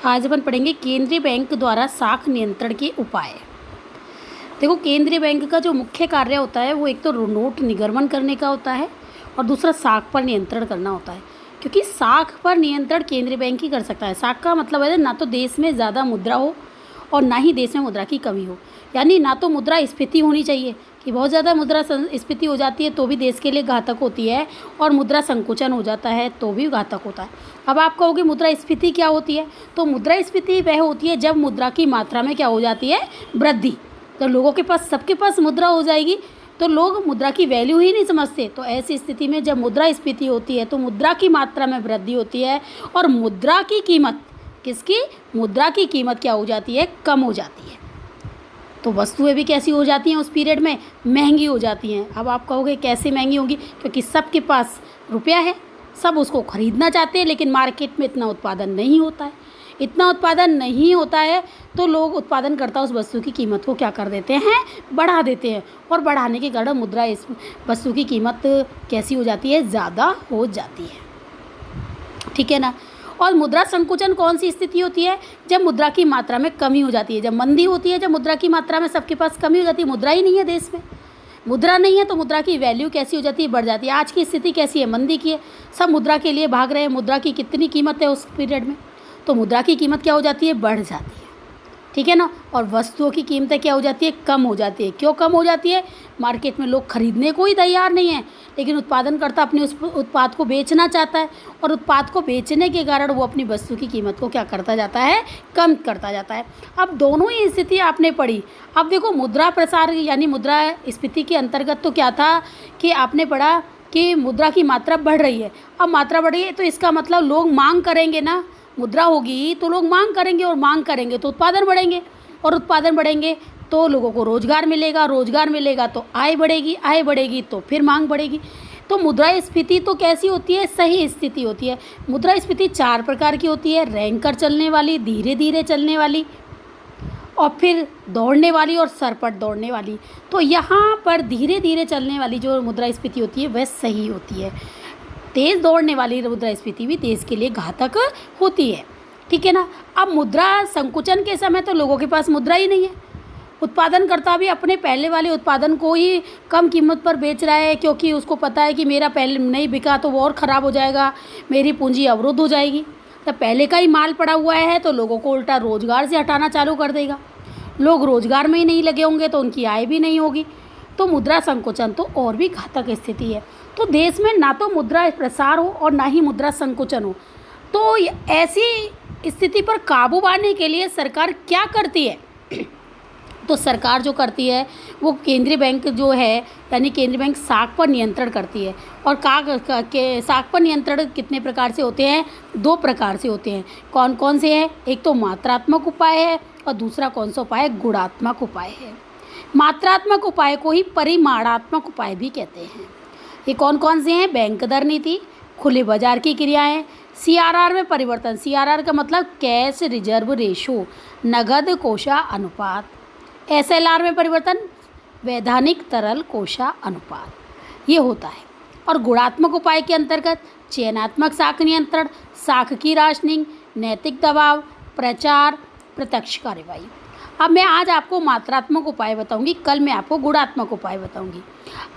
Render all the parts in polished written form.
आज अपन पढ़ेंगे केंद्रीय बैंक द्वारा साख नियंत्रण के उपाय। देखो, केंद्रीय बैंक का जो मुख्य कार्य होता है वो एक तो नोट निगर्मन करने का होता है और दूसरा साख पर नियंत्रण करना होता है, क्योंकि साख पर नियंत्रण केंद्रीय बैंक ही कर सकता है। साख का मतलब है ना तो देश में ज़्यादा मुद्रा हो और ना ही देश में मुद्रा की कमी हो, यानी ना तो मुद्रा स्फीति होनी चाहिए कि बहुत ज़्यादा मुद्रा स्फीति हो जाती है तो भी देश के लिए घातक होती है, और मुद्रा संकुचन हो जाता है तो भी घातक होता है। अब आप कहोगे मुद्रा स्फीति क्या होती है, तो मुद्रा स्फीति वह होती है जब मुद्रा की मात्रा में क्या हो जाती है, वृद्धि। तो लोगों के पास, सबके पास मुद्रा हो जाएगी तो लोग मुद्रा की वैल्यू ही नहीं समझते। तो ऐसी स्थिति में जब मुद्रा स्फीति होती है तो मुद्रा की मात्रा में वृद्धि होती है और मुद्रा की कीमत, किसकी, मुद्रा की कीमत क्या हो जाती है, कम हो जाती है। तो वस्तुएं भी कैसी हो जाती हैं उस पीरियड में, महंगी हो जाती हैं। अब आप कहोगे कैसे महंगी होंगी, क्योंकि सबके पास रुपया है, सब उसको खरीदना चाहते हैं, लेकिन मार्केट में इतना उत्पादन नहीं होता है। इतना उत्पादन नहीं होता है तो लोग, उत्पादनकर्ता उस वस्तु की कीमत को क्या कर देते हैं, बढ़ा देते हैं, और बढ़ाने के कारण मुद्रा, इस वस्तु की कीमत कैसी हो जाती है, ज़्यादा हो जाती है। ठीक है ना। और मुद्रा संकुचन कौन सी स्थिति होती है, जब मुद्रा की मात्रा में कमी हो जाती है, जब मंदी होती है, जब मुद्रा की मात्रा में सबके पास कमी हो जाती है, मुद्रा ही नहीं है देश में, मुद्रा नहीं है तो मुद्रा की वैल्यू कैसी हो जाती है, बढ़ जाती है। आज की स्थिति कैसी है, मंदी की है, सब मुद्रा के लिए भाग रहे हैं। मुद्रा की कितनी कीमत है उस पीरियड में, तो मुद्रा की कीमत क्या हो जाती है, बढ़ जाती है। ठीक है ना। और वस्तुओं की कीमतें क्या हो जाती है, कम हो जाती है। क्यों कम हो जाती है, मार्केट में लोग खरीदने को ही तैयार नहीं है, लेकिन उत्पादनकर्ता अपने उस उत्पाद को बेचना चाहता है, और उत्पाद को बेचने के कारण वो अपनी वस्तु की कीमत को क्या करता जाता है, कम करता जाता है। अब दोनों ही स्थिति आपने पढ़ी। अब देखो, मुद्रा प्रसार यानी मुद्रा स्फीति के अंतर्गत तो क्या था कि आपने पढ़ा कि मुद्रा की मात्रा बढ़ रही है। अब मात्रा बढ़ रही है तो इसका मतलब लोग मांग करेंगे ना, मुद्रा होगी तो लोग मांग करेंगे, और मांग करेंगे तो उत्पादन बढ़ेंगे, और उत्पादन बढ़ेंगे तो लोगों को रोजगार मिलेगा, रोजगार मिलेगा तो आय बढ़ेगी, आय बढ़ेगी तो फिर मांग बढ़ेगी। तो मुद्रा स्फीति तो कैसी होती है, सही स्थिति होती है। मुद्रा स्फीति 4 प्रकार की होती है, रैंक कर चलने वाली, धीरे धीरे चलने वाली, और फिर दौड़ने वाली, और सरपट दौड़ने वाली। तो यहाँ पर धीरे धीरे चलने वाली जो मुद्रा स्फीति होती है वह सही होती है। तेज़ दौड़ने वाली मुद्रा स्फीति भी देश के लिए घातक होती है। ठीक है ना। अब मुद्रा संकुचन के समय तो लोगों के पास मुद्रा ही नहीं है, उत्पादनकर्ता भी अपने पहले वाले उत्पादन को ही कम कीमत पर बेच रहा है, क्योंकि उसको पता है कि मेरा पहले नहीं बिका तो वो और ख़राब हो जाएगा, मेरी पूंजी अवरुद्ध हो जाएगी। तो पहले का ही माल पड़ा हुआ है तो लोगों को उल्टा रोजगार से हटाना चालू कर देगा। लोग रोजगार में ही नहीं लगे होंगे तो उनकी आय भी नहीं होगी। तो मुद्रा संकुचन तो और भी घातक स्थिति है। तो देश में ना तो मुद्रा प्रसार हो और ना ही मुद्रा संकुचन हो। तो ऐसी स्थिति पर काबू पाने के लिए सरकार क्या करती है, तो सरकार जो करती है वो केंद्रीय बैंक जो है, यानी केंद्रीय बैंक साख पर नियंत्रण करती है। और साख पर नियंत्रण कितने प्रकार से होते हैं, 2 प्रकार से होते हैं। कौन कौन से हैं, एक तो मात्रात्मक उपाय है और दूसरा कौन सा उपाय, गुणात्मक उपाय है। मात्रात्मक उपाय को ही परिमाणात्मक उपाय भी कहते हैं। ये कौन कौन से हैं, बैंक दर नीति, खुले बाजार की क्रियाएं, CRR में परिवर्तन, CRR का मतलब कैश रिजर्व रेशो, नगद कोषा अनुपात, SLR में परिवर्तन, वैधानिक तरल कोषा अनुपात, ये होता है। और गुणात्मक उपाय के अंतर्गत चयनात्मक साख नियंत्रण, साख की राशनिंग, नैतिक दबाव, प्रचार, प्रत्यक्ष कार्यवाही। अब मैं आज आपको मात्रात्मक उपाय बताऊंगी, कल मैं आपको गुणात्मक उपाय बताऊंगी।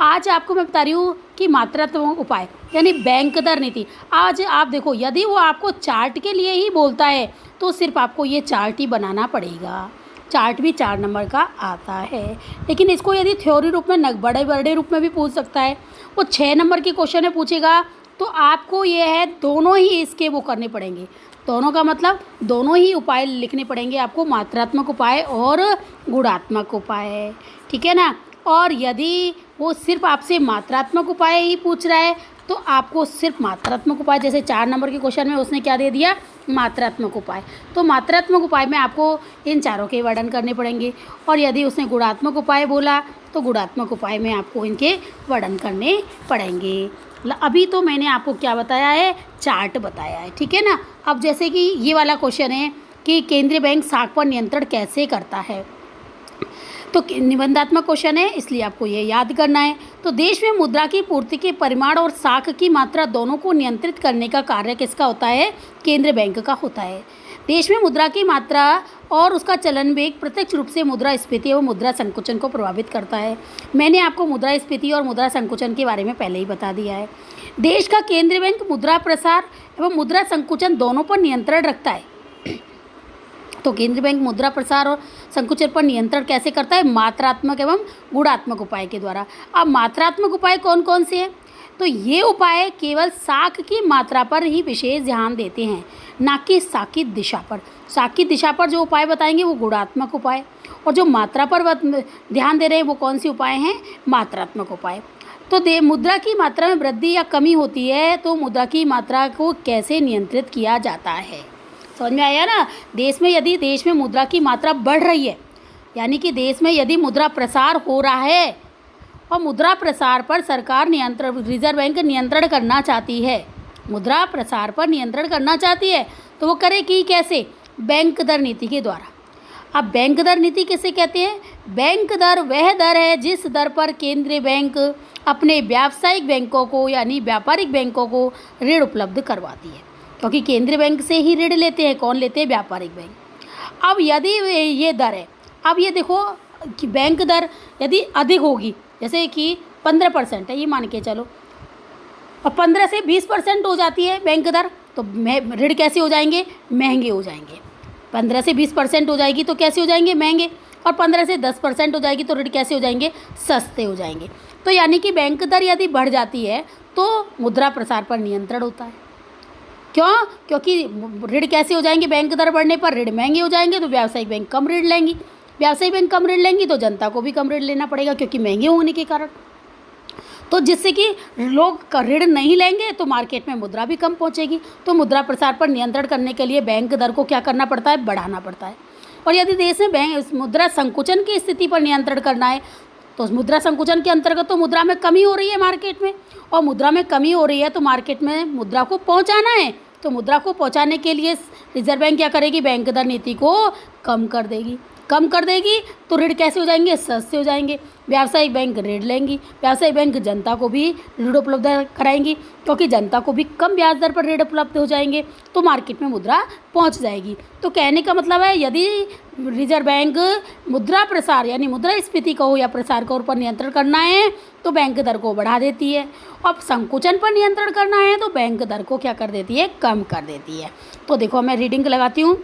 आज आपको मैं बता रही हूँ कि मात्रात्मक उपाय यानी बैंक दर नीति। आज आप देखो, यदि वो आपको चार्ट के लिए ही बोलता है तो सिर्फ आपको ये चार्ट ही बनाना पड़ेगा। चार्ट भी 4 नंबर का आता है, लेकिन इसको यदि थ्योरी रूप में, बड़े बड़े रूप में भी पूछ सकता है। वो 6 नंबर की क्वेश्चन में पूछेगा तो आपको ये है, दोनों ही इसके वो करने पड़ेंगे। दोनों का मतलब दोनों ही उपाय लिखने पड़ेंगे आपको, मात्रात्मक उपाय और गुणात्मक उपाय। ठीक है ना। और यदि वो सिर्फ आपसे मात्रात्मक उपाय ही पूछ रहा है तो आपको सिर्फ मात्रात्मक उपाय, जैसे 4 नंबर के क्वेश्चन में उसने क्या दे दिया, मात्रात्मक उपाय, तो मात्रात्मक उपाय में आपको इन चारों के वर्णन करने पड़ेंगे। और यदि उसने गुणात्मक उपाय बोला तो गुणात्मक उपाय में आपको इनके वर्णन करने पड़ेंगे। अभी तो मैंने आपको क्या बताया है, चार्ट बताया है। ठीक है ना। अब जैसे कि ये वाला क्वेश्चन है कि केंद्रीय बैंक साख पर नियंत्रण कैसे करता है, तो निबंधात्मक क्वेश्चन है, इसलिए आपको ये याद करना है। तो देश में मुद्रा की पूर्ति के परिमाण और साख की मात्रा दोनों को नियंत्रित करने का कार्य किसका होता है, केंद्रीय बैंक का होता है। देश में मुद्रा की मात्रा और उसका चलन वेग प्रत्यक्ष रूप से मुद्रास्फीति एवं मुद्रा संकुचन को प्रभावित करता है। मैंने आपको मुद्रास्फीति और मुद्रा संकुचन के बारे में पहले ही बता दिया है। देश का केंद्रीय बैंक मुद्रा प्रसार एवं मुद्रा संकुचन दोनों पर नियंत्रण रखता है। तो केंद्रीय बैंक मुद्रा प्रसार और संकुचन पर नियंत्रण कैसे करता है? मात्रात्मक एवं गुणात्मक उपाय के द्वारा। अब मात्रात्मक उपाय कौन कौन से हैं? तो ये उपाय केवल साख की मात्रा पर ही विशेष ध्यान देते हैं, ना कि साख की दिशा पर। साख की दिशा पर जो उपाय बताएंगे वो गुणात्मक उपाय, और जो मात्रा पर ध्यान दे रहे हैं वो कौन सी उपाय हैं? मात्रात्मक उपाय। तो मुद्रा की मात्रा में वृद्धि या कमी होती है तो मुद्रा की मात्रा को कैसे नियंत्रित किया जाता है? समझ में आया ना? यदि देश में मुद्रा की मात्रा बढ़ रही है, यानी कि देश में यदि मुद्रा प्रसार हो रहा है और मुद्रा प्रसार पर सरकार रिजर्व बैंक नियंत्रण करना चाहती है, मुद्रा प्रसार पर नियंत्रण करना चाहती है, तो वो करेगी कैसे? बैंक दर नीति के द्वारा। अब बैंक दर नीति किसे कहते हैं? बैंक दर वह दर है जिस दर पर केंद्रीय बैंक अपने व्यावसायिक बैंकों को यानी व्यापारिक बैंकों को ऋण उपलब्ध करवाती है, क्योंकि केंद्रीय बैंक से ही ऋण लेते हैं। कौन लेते हैं? व्यापारिक बैंक। अब यदि ये दर है, अब ये देखो कि बैंक दर यदि अधिक होगी, जैसे कि 15% है, ये मान के चलो, और 15 से 20% हो जाती है बैंक दर, तो ऋण कैसे हो जाएंगे? महंगे हो जाएंगे। 15 से 20% हो जाएगी तो कैसे हो जाएंगे? महंगे। और 15 से 10% हो जाएगी तो ऋण कैसे हो जाएंगे? सस्ते हो जाएंगे। तो यानी कि बैंक दर यदि बढ़ जाती है तो मुद्रा प्रसार पर नियंत्रण होता है। क्यों? क्योंकि ऋण कैसे हो जाएंगे? बैंक दर बढ़ने पर ऋण महंगे हो जाएंगे, तो व्यावसायिक बैंक कम ऋण लेंगी। व्यावसायिक बैंक कम ऋण लेंगी तो जनता को भी कम ऋण लेना पड़ेगा, क्योंकि महंगे होने के कारण। तो जिससे कि लोग ऋण नहीं लेंगे तो मार्केट में मुद्रा भी कम पहुंचेगी। तो मुद्रा प्रसार पर नियंत्रण करने के लिए बैंक दर को क्या करना पड़ता है? बढ़ाना पड़ता है। और यदि देश में मुद्रा संकुचन की स्थिति पर नियंत्रण करना है तो उस मुद्रा संकुचन के अंतर्गत तो मुद्रा में कमी हो रही है मार्केट में, और मुद्रा में कमी हो रही है तो मार्केट में मुद्रा को पहुँचाना है। तो मुद्रा को पहुँचाने के लिए रिजर्व बैंक क्या करेगी? बैंक दर नीति को कम कर देगी। कम कर देगी तो ऋण कैसे हो जाएंगे? सस्ते हो जाएंगे। व्यावसायिक बैंक ऋण लेंगी, व्यावसायिक बैंक जनता को भी ऋण उपलब्ध कराएंगी, क्योंकि जनता को भी कम ब्याज दर पर ऋण उपलब्ध हो जाएंगे, तो मार्केट में मुद्रा पहुंच जाएगी। तो कहने का मतलब है, यदि रिजर्व बैंक मुद्रा प्रसार यानी मुद्रास्फीति को या प्रसार के ऊपर नियंत्रण करना है तो बैंक दर को बढ़ा देती है, और संकुचन पर नियंत्रण करना है तो बैंक दर को क्या कर देती है? कम कर देती है। तो देखो मैं रीडिंग लगाती हूँ।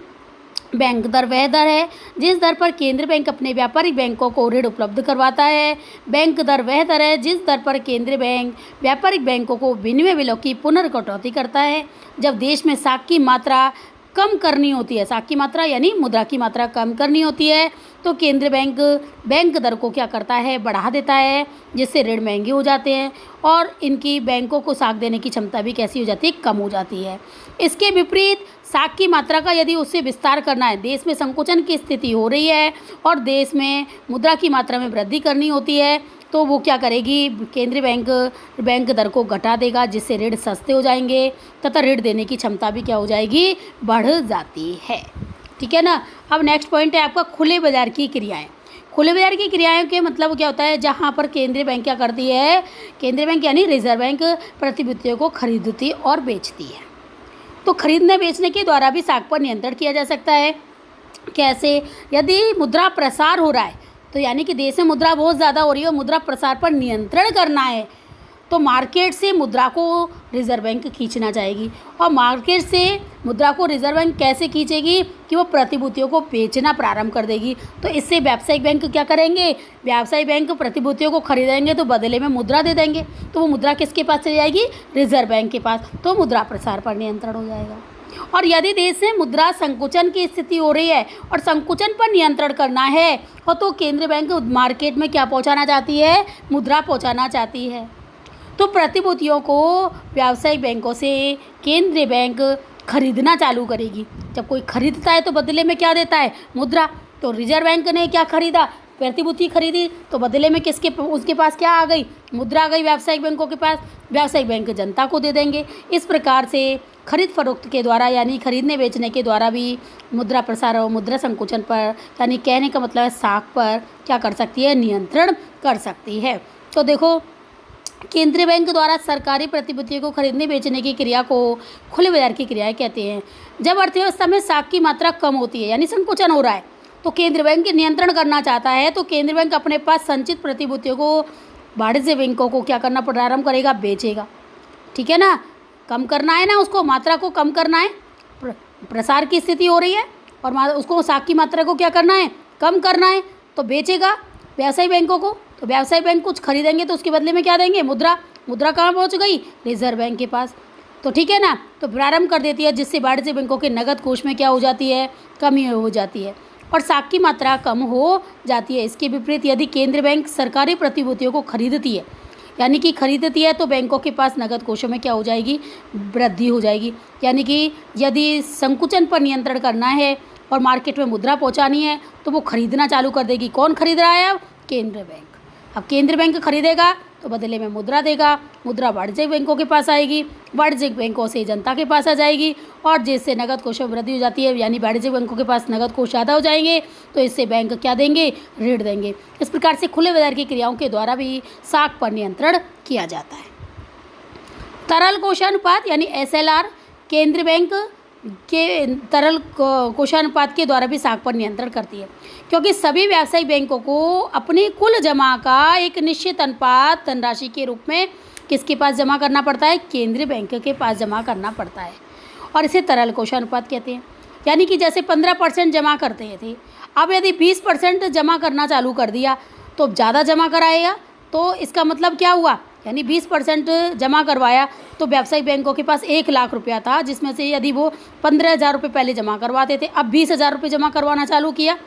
बैंक दर वह दर है जिस दर पर केंद्रीय बैंक अपने व्यापारिक बैंकों को ऋण उपलब्ध करवाता है। बैंक दर वह दर है जिस दर पर केंद्रीय बैंक व्यापारिक बैंकों को विनिमय बिलों की पुनर्कटौती करता है। जब देश में साख की मात्रा कम करनी होती है, साख की मात्रा यानी मुद्रा की मात्रा कम करनी होती है, तो केंद्रीय बैंक बैंक दर को क्या करता है? बढ़ा देता है, जिससे ऋण महंगे हो जाते हैं और इनकी बैंकों को साख देने की क्षमता भी कैसी हो जाती है? कम हो जाती है। इसके विपरीत साख की मात्रा का यदि उससे विस्तार करना है, देश में संकुचन की स्थिति हो रही है और देश में मुद्रा की मात्रा में वृद्धि करनी होती है, तो वो क्या करेगी? केंद्रीय बैंक दर को घटा देगा, जिससे ऋण सस्ते हो जाएंगे तथा ऋण देने की क्षमता भी क्या हो जाएगी? बढ़ जाती है। ठीक है ना? अब नेक्स्ट पॉइंट है आपका खुले बाजार की क्रियाएं। खुले बाजार की क्रियाएं के मतलब क्या होता है? जहां पर केंद्रीय बैंक क्या करती है? केंद्रीय बैंक यानी रिजर्व बैंक प्रतिभूतियों को खरीदती और बेचती है। तो खरीदने बेचने के द्वारा भी साख पर नियंत्रण किया जा सकता है। कैसे? यदि मुद्रा प्रसार हो रहा है, तो यानी कि देश में मुद्रा बहुत ज़्यादा हो रही है और मुद्रा प्रसार पर नियंत्रण करना है, तो मार्केट से मुद्रा को रिजर्व बैंक खींचना चाहेगी। और मार्केट से मुद्रा को रिजर्व बैंक कैसे खींचेगी? कि वो प्रतिभूतियों को बेचना प्रारंभ कर देगी। तो इससे व्यावसायिक बैंक क्या करेंगे? व्यावसायिक बैंक प्रतिभूतियों को खरीदेंगे तो बदले में मुद्रा दे देंगे, तो वो मुद्रा किसके पास चली जाएगी? रिजर्व बैंक के पास। तो मुद्रा प्रसार पर नियंत्रण हो जाएगा। और यदि देश में मुद्रा संकुचन की स्थिति हो रही है और संकुचन पर नियंत्रण करना है, और तो केंद्रीय बैंक मार्केट में क्या पहुंचाना चाहती है? मुद्रा पहुंचाना चाहती है। तो प्रतिभूतियों को व्यावसायिक बैंकों से केंद्रीय बैंक खरीदना चालू करेगी। जब कोई खरीदता है तो बदले में क्या देता है? मुद्रा। तो रिजर्व बैंक ने क्या खरीदा? प्रतिभूति खरीदी, तो बदले में उसके पास क्या आ गई? मुद्रा आ गई व्यावसायिक बैंकों के पास। व्यावसायिक बैंक जनता को दे देंगे। इस प्रकार से खरीद फरोख्त के द्वारा यानी खरीदने बेचने के द्वारा भी मुद्रा प्रसार और मुद्रा संकुचन पर यानी कहने का मतलब है साख पर क्या कर सकती है? नियंत्रण कर सकती है। तो देखो केंद्रीय बैंक द्वारा सरकारी प्रतिभूतियों को खरीदने बेचने की क्रिया को खुले बाजार की क्रियाएं कहते हैं। जब अर्थव्यवस्था में साख की मात्रा कम होती है यानी संकुचन हो रहा है तो केंद्रीय बैंक नियंत्रण करना चाहता है, तो केंद्रीय बैंक अपने पास संचित प्रतिभूतियों को वाणिज्य बैंकों को क्या करना प्रारंभ करेगा, बेचेगा। ठीक है ना, कम करना है ना, उसको मात्रा को कम करना है, प्रसार की स्थिति हो रही है और उसको साख की मात्रा को क्या करना है, कम करना है, तो बेचेगा व्यवसायी बैंकों को। तो व्यवसायी बैंक कुछ खरीदेंगे तो उसके बदले में क्या देंगे, मुद्रा। मुद्रा कहाँ पहुँच गई, रिजर्व बैंक के पास। तो ठीक है ना, तो प्रारंभ कर देती है, जिससे वाणिज्य बैंकों के नगद कोष में क्या हो जाती है, कमी हो जाती है और साख की मात्रा कम हो जाती है। इसके विपरीत यदि केंद्रीय बैंक सरकारी प्रतिभूतियों को खरीदती है यानी कि खरीदती है तो बैंकों के पास नगद कोषों में क्या हो जाएगी, वृद्धि हो जाएगी। यानी कि यदि संकुचन पर नियंत्रण करना है और मार्केट में मुद्रा पहुंचानी है तो वो खरीदना चालू कर देगी। कौन खरीद रहा है अब, केंद्रीय बैंक। अब केंद्रीय बैंक खरीदेगा तो बदले में मुद्रा देगा, मुद्रा वाणिज्यिक बैंकों के पास आएगी, वाणिज्यिक बैंकों से जनता के पास आ जाएगी और जिससे नगद कोषों में वृद्धि हो जाती है यानी वाणिज्यिक बैंकों के पास नगद कोष ज़्यादा हो जाएंगे तो इससे बैंक क्या देंगे, ऋण देंगे। इस प्रकार से खुले बाजार की क्रियाओं के द्वारा भी साख पर नियंत्रण किया जाता है। तरल कोषानुपात यानी SLR केंद्रीय बैंक के तरल कोषानुपात के द्वारा भी साख पर नियंत्रण करती है, क्योंकि सभी व्यावसायिक बैंकों को अपनी कुल जमा का एक निश्चित अनुपात धनराशि के रूप में किसके पास जमा करना पड़ता है, केंद्रीय बैंक के पास जमा करना पड़ता है और इसे तरल कोषानुपात कहते हैं। यानी कि जैसे 15% जमा करते थे, अब यदि 20% जमा करना चालू कर दिया तो ज़्यादा जमा कराएगा, तो इसका मतलब क्या हुआ, यानी 20% जमा करवाया तो व्यावसायिक बैंकों के पास 1 लाख रुपया था, जिसमें से यदि वो 15,000 रुपये पहले जमा करवाते थे, अब 20,000 रुपये जमा करवाना चालू किया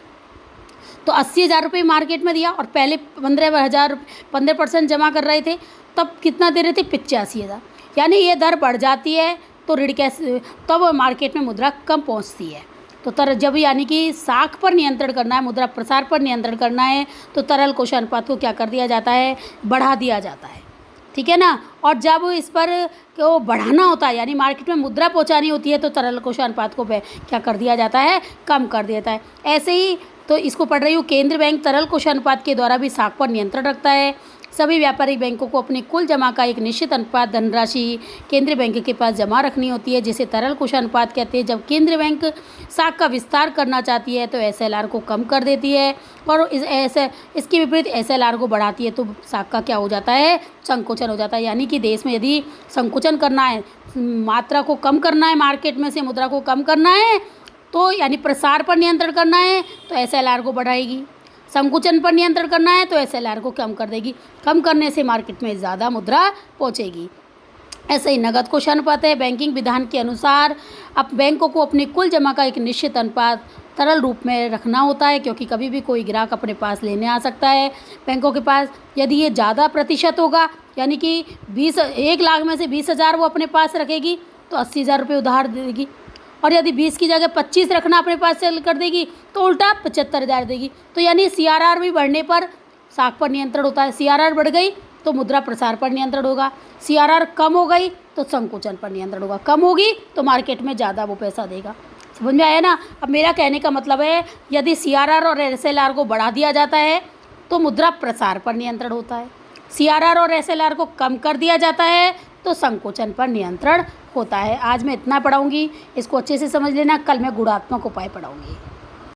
तो 80,000 रुपये मार्केट में दिया और पहले 15% जमा कर रहे थे तब कितना दे रहे थे, 85,000। यानी ये दर बढ़ जाती है तो ऋण कैसे, तब मार्केट में मुद्रा कम पहुंचती है। तो जब यानी कि साख पर नियंत्रण करना है, मुद्रा प्रसार पर नियंत्रण करना है तो तरल कोषानुपात को क्या कर दिया जाता है, बढ़ा दिया जाता है। ठीक है ना, और जब इस पर को बढ़ाना होता है यानी मार्केट में मुद्रा पहुंचानी होती है तो तरल कोषानुपात को क्या कर दिया जाता है, कम कर देता है। ऐसे ही तो इसको पढ़ रही हूँ, केंद्रीय बैंक तरल कोषानुपात के द्वारा भी साख पर नियंत्रण रखता है। सभी व्यापारिक बैंकों को अपनी कुल जमा का एक निश्चित अनुपात धनराशि केंद्रीय बैंक के पास जमा रखनी होती है, जिसे तरल कोषानुपात कहते हैं। जब केंद्रीय बैंक साख का विस्तार करना चाहती है तो SLR को कम कर देती है और इसके विपरीत SLR को बढ़ाती है तो साख का क्या हो जाता है, संकुचन हो जाता है। यानी कि देश में यदि संकुचन करना है, मात्रा को कम करना है, मार्केट में से मुद्रा को कम करना है तो यानी प्रसार पर नियंत्रण करना है तो SLR को बढ़ाएगी, संकुचन पर नियंत्रण करना है तो SLR को कम कर देगी। कम करने से मार्केट में ज़्यादा मुद्रा पहुंचेगी। ऐसे ही नगद कोषानुपात है, बैंकिंग विधान के अनुसार अब बैंकों को अपनी कुल जमा का एक निश्चित अनुपात तरल रूप में रखना होता है, क्योंकि कभी भी कोई ग्राहक अपने पास लेने आ सकता है बैंकों के पास। यदि ये ज़्यादा प्रतिशत होगा यानी कि 1 लाख में से 20,000 वो अपने पास रखेगी तो 80,000 रुपये उधार देगी, और यदि 20 की जगह 25 रखना अपने पास चल कर देगी तो उल्टा 75,000 देगी। तो यानी CRR भी बढ़ने पर साख पर नियंत्रण होता है। CRR बढ़ गई तो मुद्रा प्रसार पर नियंत्रण होगा, CRR कम हो गई तो संकुचन पर नियंत्रण होगा, कम होगी तो मार्केट में ज़्यादा वो पैसा देगा। समझ में आया ना। अब मेरा कहने का मतलब है यदि CRR और SLR को बढ़ा दिया जाता है तो मुद्रा प्रसार पर नियंत्रण होता है, CRR और SLR को कम कर दिया जाता है तो संकुचन पर नियंत्रण होता है। आज मैं इतना पढ़ाऊँगी, इसको अच्छे से समझ लेना, कल मैं गुणात्मक उपाय पढ़ाऊँगी।